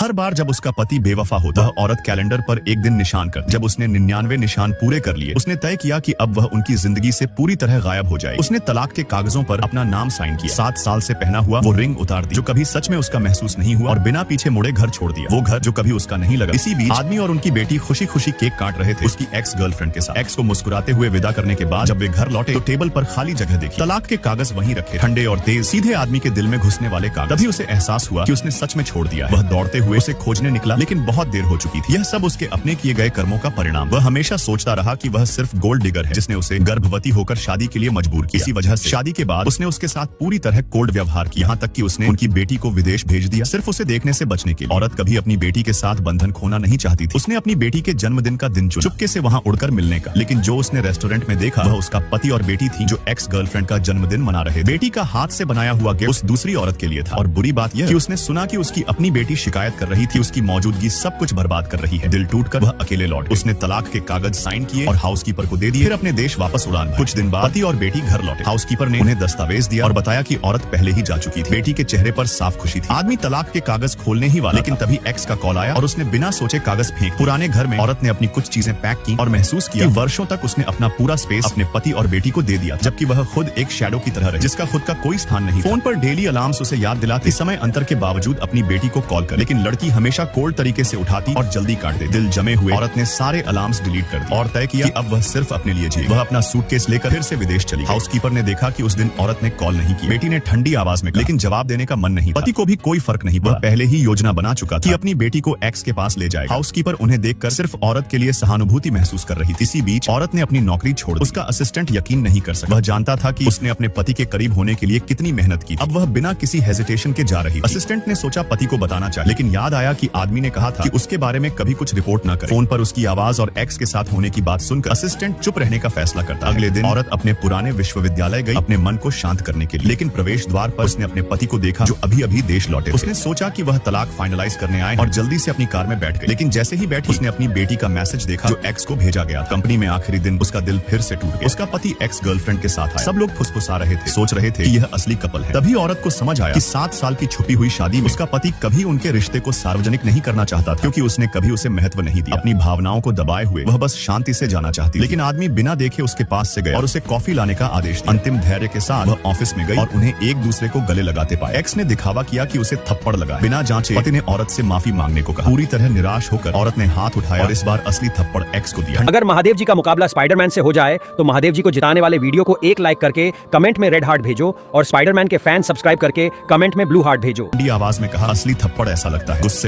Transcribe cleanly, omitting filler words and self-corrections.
हर बार जब उसका पति बेवफा होता, वह औरत कैलेंडर पर एक दिन निशान कर, जब उसने 99 निशान पूरे कर लिए, उसने तय किया कि अब वह उनकी जिंदगी से पूरी तरह गायब हो जाए। उसने तलाक के कागजों पर अपना नाम साइन किया, 7 साल से पहना हुआ वो रिंग उतार दी जो कभी सच में उसका महसूस नहीं हुआ, और बिना पीछे मुड़े घर छोड़ दिया, वो घर जो कभी उसका नहीं लगा। इसी बीच आदमी और उनकी बेटी खुशी खुशी केक काट रहे थे उसकी एक्स गर्लफ्रेंड के साथ। एक्स को मुस्कुराते हुए विदा करने के बाद जब वे घर लौटे तो टेबल पर खाली जगह देखी, तलाक के कागज वहीं रखे, ठंडे और तेज, सीधे आदमी के दिल में घुसने वाले कागज। तभी उसे एहसास हुआ कि उसने सच में छोड़ दिया है। वह दौड़ते हुए उसे खोजने निकला, लेकिन बहुत देर हो चुकी थी। यह सब उसके अपने किए गए कर्मों का परिणाम। वह हमेशा सोचता रहा कि वह सिर्फ गोल्ड डिगर है जिसने उसे गर्भवती होकर शादी के लिए मजबूर किया। इसी वजह से शादी के बाद उसने उसके साथ पूरी तरह कोल्ड व्यवहार किया, यहाँ तक कि उसने उनकी बेटी को विदेश भेज दिया सिर्फ उसे देखने से बचने के लिए। औरत कभी अपनी बेटी के साथ बंधन खोना नहीं चाहती थी। उसने अपनी बेटी के जन्मदिन का दिन चुना, चुपके से वहाँ उड़कर मिलने का, लेकिन जो उसने रेस्टोरेंट में देखा वह उसका पति और बेटी थी जो एक्स गर्लफ्रेंड का जन्मदिन मना रहे। बेटी का हाथ से बनाया हुआ गिफ्ट उस दूसरी औरत के लिए था, और बुरी बात यह कि उसने सुना कि उसकी अपनी बेटी शिकायत कर रही थी, उसकी मौजूदगी सब कुछ बर्बाद कर रही है। दिल टूटकर वह अकेले लौट। उसने तलाक के कागज साइन किए और हाउसकीपर को दे दिए, फिर अपने देश वापस उड़ान भरी। कुछ दिन बाद पति और बेटी घर लौटे। हाउसकीपर ने उन्हें दस्तावेज दिया और बताया कि औरत पहले ही जा चुकी थी। बेटी के चेहरे पर साफ खुशी थी। आदमी तलाक के कागज खोलने ही वाला, लेकिन तभी एक्स का कॉल आया और उसने बिना सोचे कागज फेंक। पुराने घर में औरत ने अपनी कुछ चीजें पैक की और महसूस किया कि वर्षों तक उसने अपना पूरा स्पेस अपने पति और बेटी को दे दिया, जबकि वह खुद एक शैडो की तरह रही जिसका खुद का कोई स्थान नहीं। फोन पर डेली अलार्म्स उसे याद दिलाते समय अंतर के बावजूद अपनी बेटी को कॉल कर, लेकिन लड़की हमेशा कोल्ड तरीके से उठाती और जल्दी काट दे। दिल जमे हुए औरत ने सारे अलार्म्स डिलीट कर दिए और तय किया कि अब वह सिर्फ अपने लिए जिए। वह अपना सूटकेस लेकर फिर से विदेश चली। हाउसकीपर ने देखा कि उस दिन औरत ने कॉल नहीं की। बेटी ने ठंडी आवाज में कहा, लेकिन जवाब देने का मन नहीं था। पति को भी कोई फर्क नहीं पड़ा, पहले ही योजना बना चुका था कि अपनी बेटी को एक्स के पास ले जाएगा। हाउसकीपर उन्हें देखकर सिर्फ औरत के लिए सहानुभूति महसूस कर रही थी। इसी बीच औरत ने अपनी नौकरी छोड़ दी। उसका असिस्टेंट यकीन नहीं कर सका। वह जानता था कि उसने अपने पति के करीब होने के लिए कितनी मेहनत की। अब वह बिना किसी हेजिटेशन के जा रही थी। असिस्टेंट ने सोचा पति को बताना चाहिए, लेकिन याद आया कि आदमी ने कहा था कि उसके बारे में कभी कुछ रिपोर्ट न करे। फोन पर उसकी आवाज और एक्स के साथ होने की बात सुनकर असिस्टेंट चुप रहने का फैसला करता। अगले दिन औरत अपने पुराने विश्वविद्यालय गई अपने मन को शांत करने के लिए, लेकिन प्रवेश द्वार पर उसने अपने पति को देखा जो अभी अभी देश लौटे। उसने सोचा कि वह तलाक फाइनलाइज करने आए और जल्दी से अपनी कार में बैठ गई, लेकिन जैसे ही बैठी उसने अपनी बेटी का मैसेज देखा जो एक्स को भेजा गया। कंपनी में आखिरी दिन उसका दिल फिर से टूट गया। उसका पति एक्स गर्लफ्रेंड के साथ आया। सब लोग फुसफुसा रहे थे, सोच रहे थे कि यह असली कपल है। तभी औरत को समझ आया कि 7 साल की छुपी हुई शादी में उसका पति कभी उनके रिश्ते को सार्वजनिक नहीं करना चाहता था, क्योंकि उसने कभी उसे महत्व नहीं दिया। अपनी भावनाओं को दबाए हुए वह बस शांति से जाना चाहती, लेकिन आदमी बिना देखे उसके पास से गया और उसे कॉफी लाने का आदेश दिया। अंतिम धैर्य के साथ वह ऑफिस में गई और उन्हें एक दूसरे को गले लगाते पाए। एक्स ने दिखावा किया कि उसे थप्पड़ लगा। बिना जांचे पति ने औरत से माफी मांगने को कहा। पूरी तरह निराश होकर औरत ने हाथ उठाया और इस बार असली थप्पड़ एक्स को दिया। अगर महादेव जी का मुकाबला स्पाइडरमैन से हो जाए तो महादेव जी को जिताने वाले वीडियो को एक लाइक करके कमेंट में रेड हार्ट भेजो, और स्पाइडरमैन के फैन सब्सक्राइब करके कमेंट में ब्लू हार्ट भेजो। आवाज में कहा, असली थप्पड़ ऐसा लगता है गुस्से